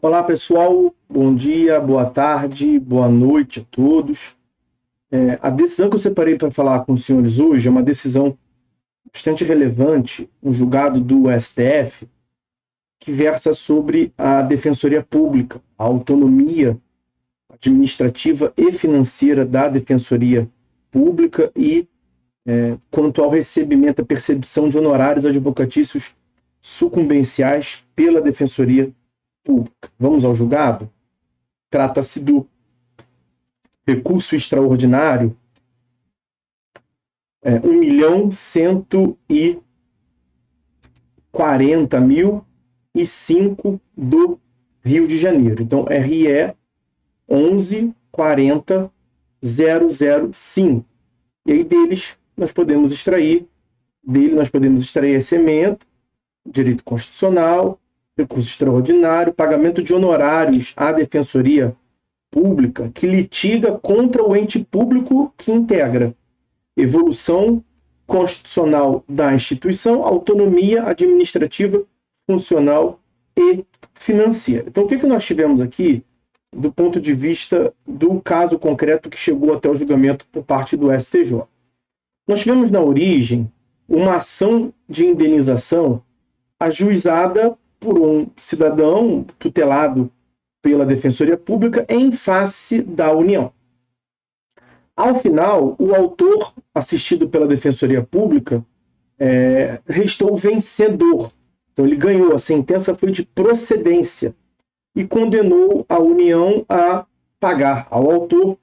Olá pessoal, bom dia, boa tarde, boa noite a todos. A decisão que eu separei para falar com os senhores hoje é uma decisão bastante relevante, um julgado do STF, que versa sobre a Defensoria Pública, a autonomia administrativa e financeira da Defensoria Pública e quanto ao recebimento, a percepção de honorários advocatícios sucumbenciais pela Defensoria Pública. Vamos ao julgado? Trata-se do recurso extraordinário 1.140.005 do Rio de Janeiro. Então, RE 11.40.005. E aí nós podemos extrair essa ementa, direito constitucional, recurso extraordinário, pagamento de honorários à Defensoria Pública que litiga contra o ente público que integra, evolução constitucional da instituição, autonomia administrativa, funcional e financeira. Então, o que nós tivemos aqui do ponto de vista do caso concreto que chegou até o julgamento por parte do STJ? Nós tivemos na origem uma ação de indenização ajuizada por um cidadão tutelado pela Defensoria Pública em face da União. Ao final, o autor, assistido pela Defensoria Pública, restou vencedor. Então ele ganhou, a sentença foi de procedência e condenou a União a pagar ao autor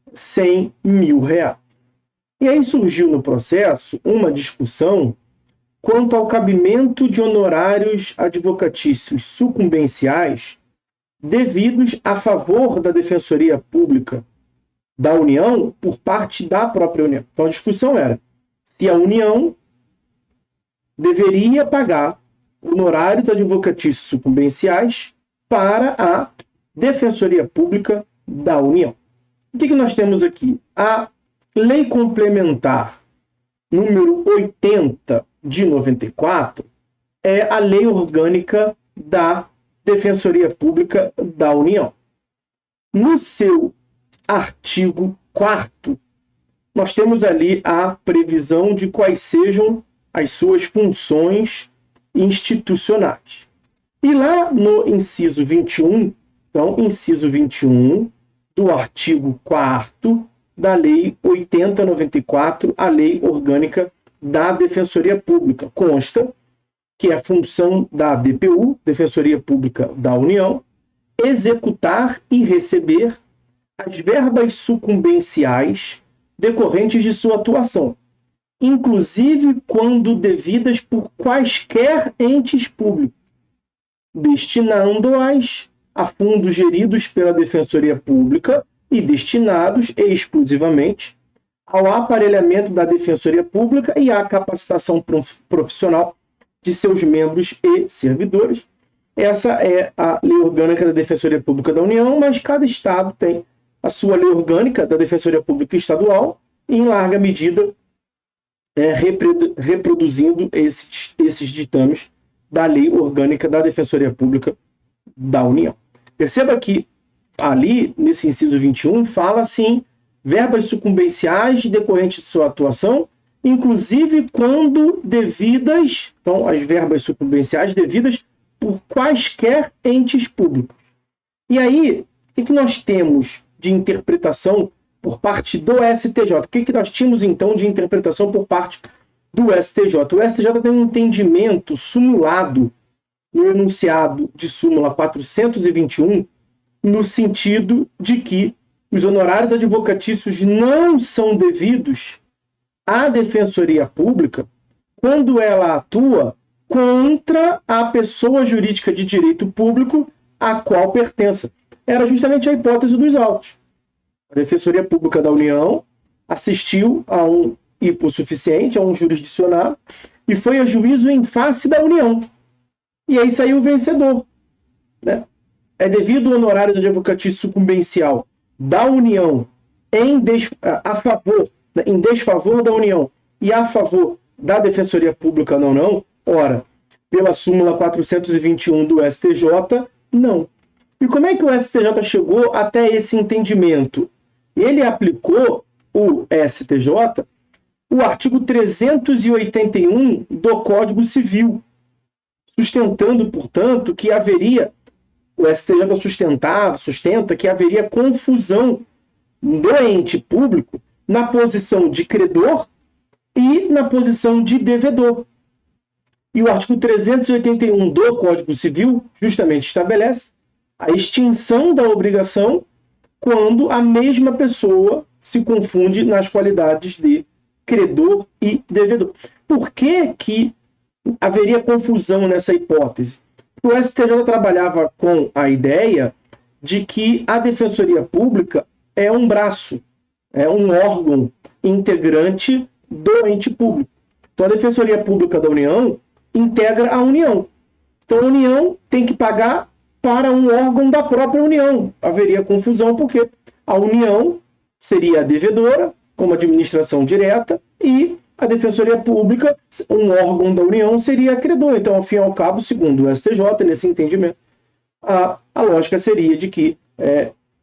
R$100 mil. E aí surgiu no processo uma discussão quanto ao cabimento de honorários advocatícios sucumbenciais devidos a favor da Defensoria Pública da União por parte da própria União. Então a discussão era se a União deveria pagar honorários advocatícios sucumbenciais para a Defensoria Pública da União. O que nós temos aqui? A Lei Complementar número 80 de 94 é a lei orgânica da Defensoria Pública da União. No seu artigo 4º, nós temos ali a previsão de quais sejam as suas funções institucionais. E lá no inciso 21, então, inciso 21 do artigo 4º da Lei 80/94, a Lei Orgânica da Defensoria Pública. Consta que é a função da DPU, Defensoria Pública da União, executar e receber as verbas sucumbenciais decorrentes de sua atuação, inclusive quando devidas por quaisquer entes públicos, destinando-as a fundos geridos pela Defensoria Pública e destinados exclusivamente ao aparelhamento da Defensoria Pública e à capacitação profissional de seus membros e servidores. Essa é a Lei Orgânica da Defensoria Pública da União, mas cada estado tem a sua Lei Orgânica da Defensoria Pública Estadual e, em larga medida, reproduzindo esses ditames da Lei Orgânica da Defensoria Pública da União. Perceba que ali, nesse inciso 21, fala assim, verbas sucumbenciais decorrentes de sua atuação, inclusive quando devidas, então as verbas sucumbenciais devidas por quaisquer entes públicos. E aí, o que nós temos de interpretação por parte do STJ? O que nós tínhamos então de interpretação por parte do STJ? O STJ tem um entendimento sumulado no enunciado de súmula 421, no sentido de que os honorários advocatícios não são devidos à Defensoria Pública quando ela atua contra a pessoa jurídica de direito público a qual pertença. Era justamente a hipótese dos autos. A Defensoria Pública da União assistiu a um hipossuficiente, a um jurisdicionado, e foi a juízo em face da União. E aí saiu o vencedor, né? É devido ao honorário de advocatício sucumbencial da União em desfavor da União e a favor da Defensoria Pública da União, ora, pela súmula 421 do STJ, não. E como é que o STJ chegou até esse entendimento? Ele aplicou, o STJ, o artigo 381 do Código Civil, sustentando, portanto, que haveria, o STJ sustenta que haveria confusão do ente público na posição de credor e na posição de devedor. E o artigo 381 do Código Civil justamente estabelece a extinção da obrigação quando a mesma pessoa se confunde nas qualidades de credor e devedor. Por que haveria confusão nessa hipótese? O STJ trabalhava com a ideia de que a Defensoria Pública é um braço, é um órgão integrante do ente público. Então, a Defensoria Pública da União integra a União. Então, a União tem que pagar para um órgão da própria União. Haveria confusão porque a União seria a devedora, como administração direta, e a Defensoria Pública, um órgão da União, seria credor. Então, ao fim e ao cabo, segundo o STJ, nesse entendimento, a lógica seria de que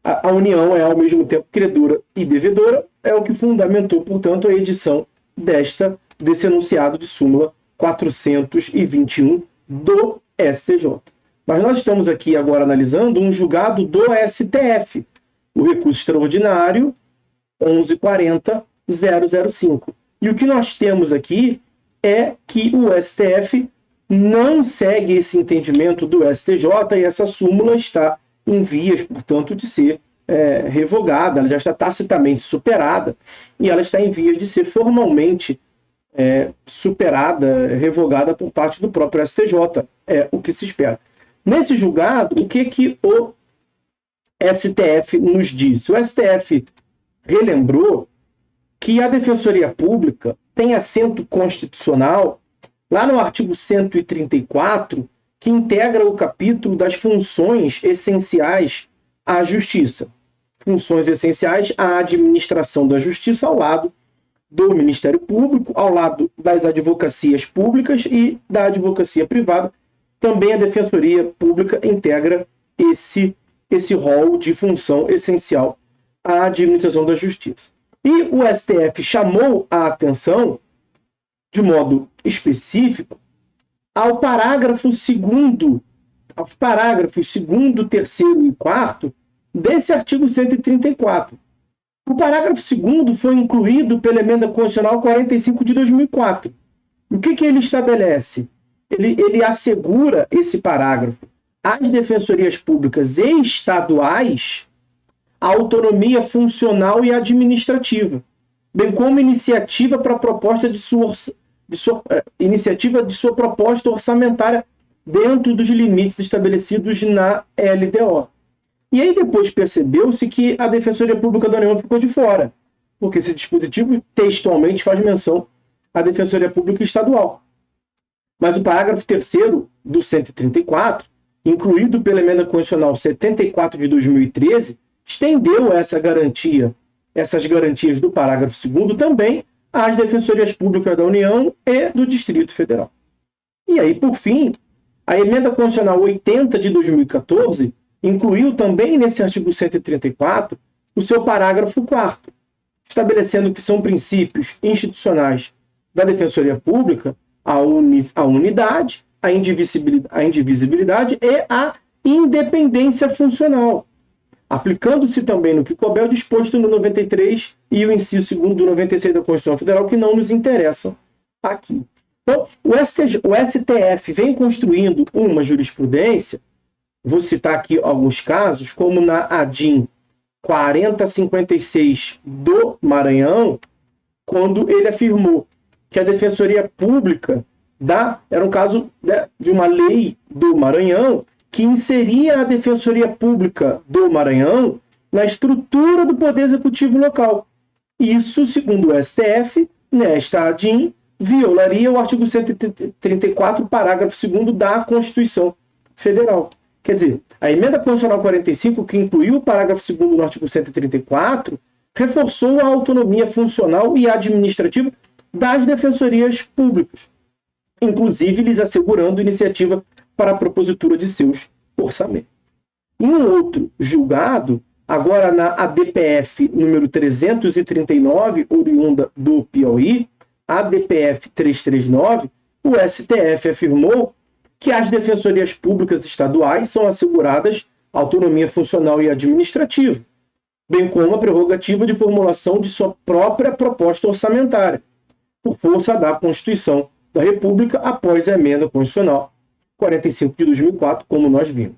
a União é, ao mesmo tempo, credora e devedora, é o que fundamentou, portanto, a edição desse enunciado de súmula 421 do STJ. Mas nós estamos aqui agora analisando um julgado do STF, o recurso extraordinário 1140.005. E o que nós temos aqui é que o STF não segue esse entendimento do STJ e essa súmula está em vias, portanto, de ser revogada. Ela já está tacitamente superada e ela está em vias de ser formalmente superada, revogada por parte do próprio STJ. É o que se espera. Nesse julgado, o que o STF nos disse? O STF relembrou que a Defensoria Pública tem assento constitucional lá no artigo 134, que integra o capítulo das funções essenciais à Justiça. Funções essenciais à administração da Justiça ao lado do Ministério Público, ao lado das advocacias públicas e da advocacia privada. Também a Defensoria Pública integra esse rol de função essencial à administração da Justiça. E o STF chamou a atenção, de modo específico, ao parágrafo 2º, aos parágrafos 2º, 3º e 4º desse artigo 134. O parágrafo 2º foi incluído pela Emenda Constitucional 45 de 2004. O que ele estabelece? Ele assegura esse parágrafo às defensorias públicas e estaduais a autonomia funcional e administrativa, bem como iniciativa para proposta de sua proposta orçamentária dentro dos limites estabelecidos na LDO. E aí depois percebeu-se que a Defensoria Pública da União ficou de fora, porque esse dispositivo textualmente faz menção à Defensoria Pública Estadual. Mas o parágrafo 3º do 134, incluído pela Emenda Constitucional 74 de 2013, estendeu essas garantias do parágrafo 2º também às Defensorias Públicas da União e do Distrito Federal. E aí, por fim, a Emenda Constitucional 80 de 2014 incluiu também nesse artigo 134 o seu parágrafo 4º, estabelecendo que são princípios institucionais da Defensoria Pública a unidade, a indivisibilidade e a independência funcional, aplicando-se também no que couber o disposto no 93 e o inciso 2º do 96 da Constituição Federal, que não nos interessam aqui. Então, o STF vem construindo uma jurisprudência, vou citar aqui alguns casos, como na ADIM 4056 do Maranhão, quando ele afirmou que a Defensoria Pública era um caso de uma lei do Maranhão que inseria a Defensoria Pública do Maranhão na estrutura do Poder Executivo local. Isso, segundo o STF, nesta ADIM, violaria o artigo 134, parágrafo 2º da Constituição Federal. Quer dizer, a Emenda Constitucional 45, que incluiu o parágrafo 2º no artigo 134, reforçou a autonomia funcional e administrativa das defensorias públicas, inclusive lhes assegurando iniciativa para a propositura de seus orçamentos. Em um outro julgado, agora na ADPF número 339, oriunda do Piauí, ADPF 339, o STF afirmou que as defensorias públicas estaduais são asseguradas autonomia funcional e administrativa, bem como a prerrogativa de formulação de sua própria proposta orçamentária, por força da Constituição da República após a emenda constitucional 45 de 2004, como nós vimos.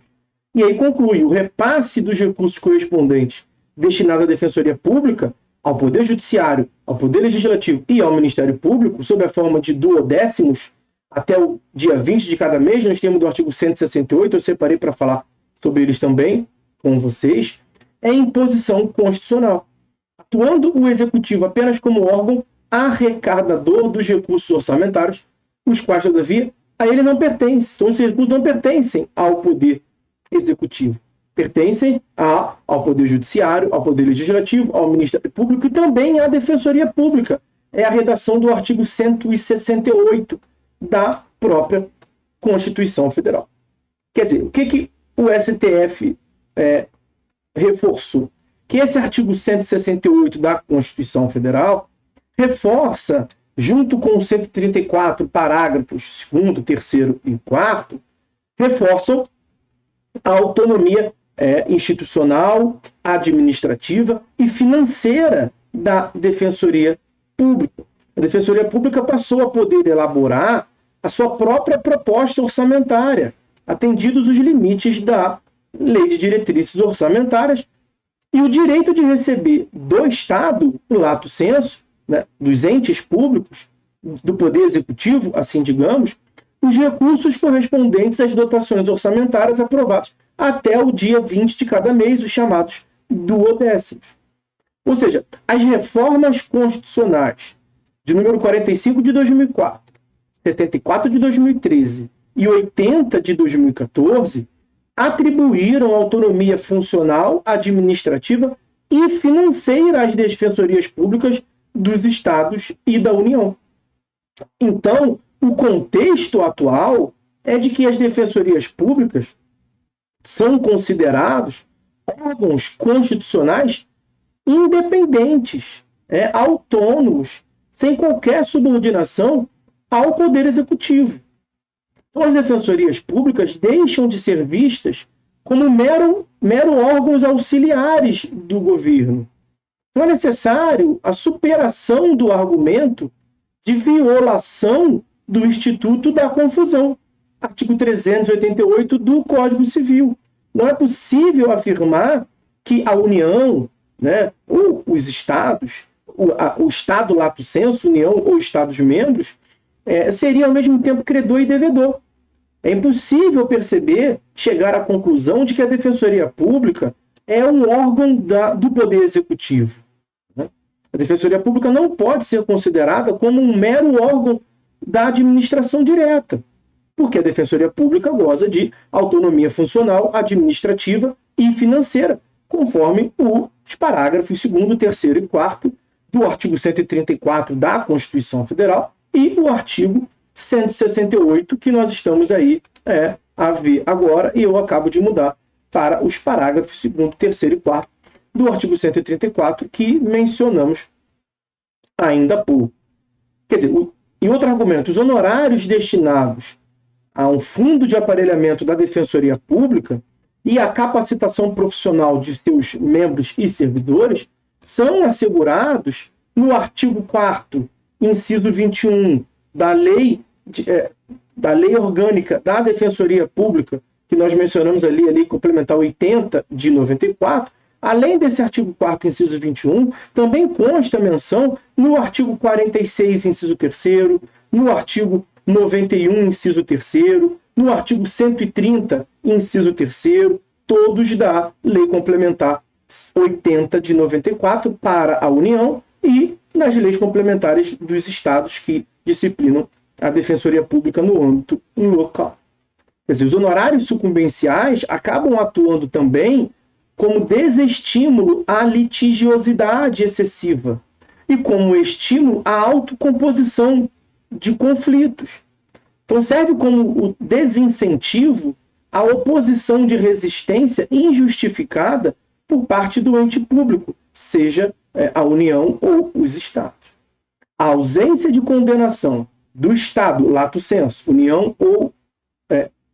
E aí conclui, o repasse dos recursos correspondentes destinados à Defensoria Pública, ao Poder Judiciário, ao Poder Legislativo e ao Ministério Público, sob a forma de duodécimos, até o dia 20 de cada mês, nos termos do artigo 168, eu separei para falar sobre eles também com vocês, é imposição constitucional, atuando o Executivo apenas como órgão arrecadador dos recursos orçamentários, os quais, todavia, a ele não pertencem. Então, os recursos não pertencem ao Poder Executivo, pertencem ao Poder Judiciário, ao Poder Legislativo, ao Ministério Público e também à Defensoria Pública. É a redação do artigo 168 da própria Constituição Federal. Quer dizer, o que o STF reforçou? Que esse artigo 168 da Constituição Federal reforça, junto com o 134, parágrafos 2º, 3º e 4º, reforçam a autonomia institucional, administrativa e financeira da Defensoria Pública. A Defensoria Pública passou a poder elaborar a sua própria proposta orçamentária, atendidos os limites da Lei de Diretrizes Orçamentárias e o direito de receber do Estado, no lato sensu, né, dos entes públicos, do Poder Executivo, assim digamos, os recursos correspondentes às dotações orçamentárias aprovadas até o dia 20 de cada mês, os chamados duodécimos. Ou seja, as reformas constitucionais de número 45 de 2004, 74 de 2013 e 80 de 2014 atribuíram autonomia funcional, administrativa e financeira às defensorias públicas dos estados e da União. Então, o contexto atual é de que as defensorias públicas são considerados órgãos constitucionais independentes, autônomos, sem qualquer subordinação ao Poder Executivo. Então, as defensorias públicas deixam de ser vistas como mero órgãos auxiliares do governo. Então, é necessário a superação do argumento de violação do Instituto da Confusão, artigo 388 do Código Civil. Não é possível afirmar que a União, ou os Estados, o Estado lato sensu, União ou Estados-membros, seria ao mesmo tempo credor e devedor. É impossível perceber, chegar à conclusão de que a Defensoria Pública é um órgão do Poder Executivo. A Defensoria Pública não pode ser considerada como um mero órgão da administração direta, porque a Defensoria Pública goza de autonomia funcional, administrativa e financeira, conforme os parágrafos 2º, 3º e 4º do artigo 134 da Constituição Federal e o artigo 168, que nós estamos aí a ver agora, e eu acabo de mudar para os parágrafos 2º, 3º e 4º do artigo 134, que mencionamos ainda há pouco. Quer dizer, em outro argumento, os honorários destinados a um fundo de aparelhamento da Defensoria Pública e a capacitação profissional de seus membros e servidores são assegurados no artigo 4º, inciso 21, da Lei Orgânica da Defensoria Pública, que nós mencionamos ali, a Lei Complementar 80 de 94, além desse artigo 4º, inciso 21, também consta menção no artigo 46, inciso 3º, no artigo 91, inciso 3º, no artigo 130, inciso 3º, todos da Lei Complementar 80 de 94 para a União e nas leis complementares dos estados que disciplinam a Defensoria Pública no âmbito local. Quer dizer, os honorários sucumbenciais acabam atuando também como desestímulo à litigiosidade excessiva e como estímulo à autocomposição de conflitos. Então, serve como o desincentivo a oposição de resistência injustificada por parte do ente público, seja a União ou os Estados. A ausência de condenação do Estado, lato sensu, União ou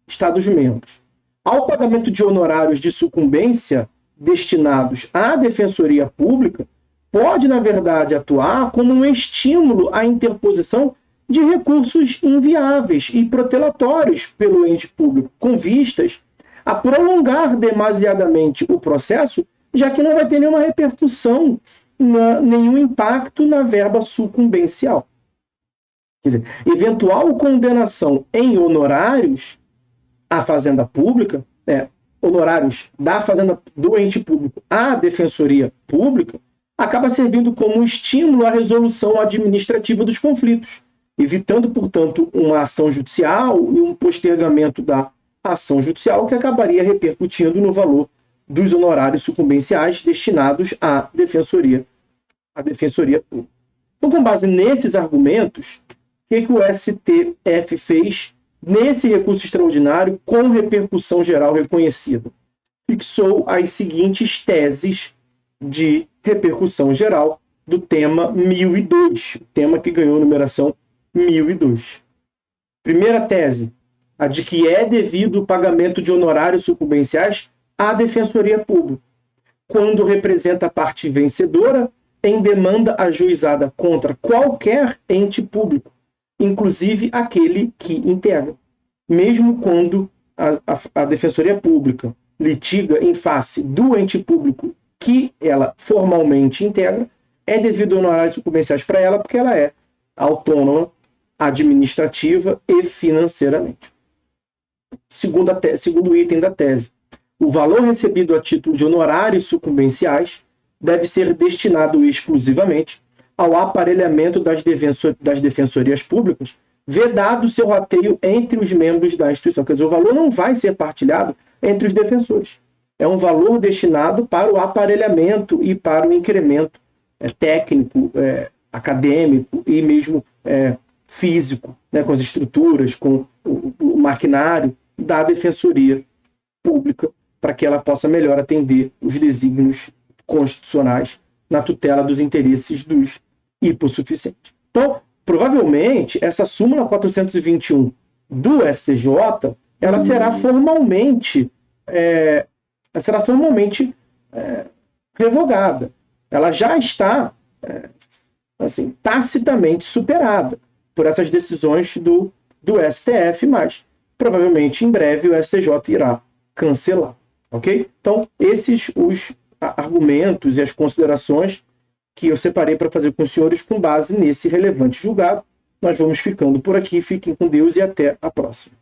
Estados-membros, ao pagamento de honorários de sucumbência destinados à Defensoria Pública, pode, na verdade, atuar como um estímulo à interposição de recursos inviáveis e protelatórios pelo ente público, com vistas a prolongar demasiadamente o processo, já que não vai ter nenhuma repercussão, nenhum impacto na verba sucumbencial. Quer dizer, eventual condenação em honorários à Fazenda Pública, honorários da Fazenda do ente público à Defensoria Pública, acaba servindo como um estímulo à resolução administrativa dos conflitos, evitando, portanto, uma ação judicial e um postergamento da ação judicial que acabaria repercutindo no valor dos honorários sucumbenciais destinados à Defensoria Pública. Então, com base nesses argumentos, o que o STF fez nesse recurso extraordinário com repercussão geral reconhecida? Fixou as seguintes teses de repercussão geral do tema 1002, o tema que ganhou numeração 1002. Primeira tese, a de que é devido o pagamento de honorários sucumbenciais à Defensoria Pública, quando representa a parte vencedora em demanda ajuizada contra qualquer ente público, inclusive aquele que integra, mesmo quando a Defensoria Pública litiga em face do ente público que ela formalmente integra, é devido a honorários sucumbenciais para ela, porque ela é autônoma, administrativa e financeiramente. Segundo item da tese, o valor recebido a título de honorários sucumbenciais deve ser destinado exclusivamente ao aparelhamento das defensorias públicas, vedado seu rateio entre os membros da instituição. Quer dizer, o valor não vai ser partilhado entre os defensores. É um valor destinado para o aparelhamento e para o incremento técnico, acadêmico e mesmo físico, com as estruturas, com o maquinário da Defensoria Pública, para que ela possa melhor atender os desígnios constitucionais na tutela dos interesses dos hipossuficientes. Então, provavelmente, essa súmula 421 do STJ, ela será formalmente revogada. Ela já está tacitamente superada por essas decisões do STF, mas provavelmente em breve o STJ irá cancelar. Ok? Então, esses os argumentos e as considerações que eu separei para fazer com os senhores com base nesse relevante julgado. Nós vamos ficando por aqui. Fiquem com Deus e até a próxima.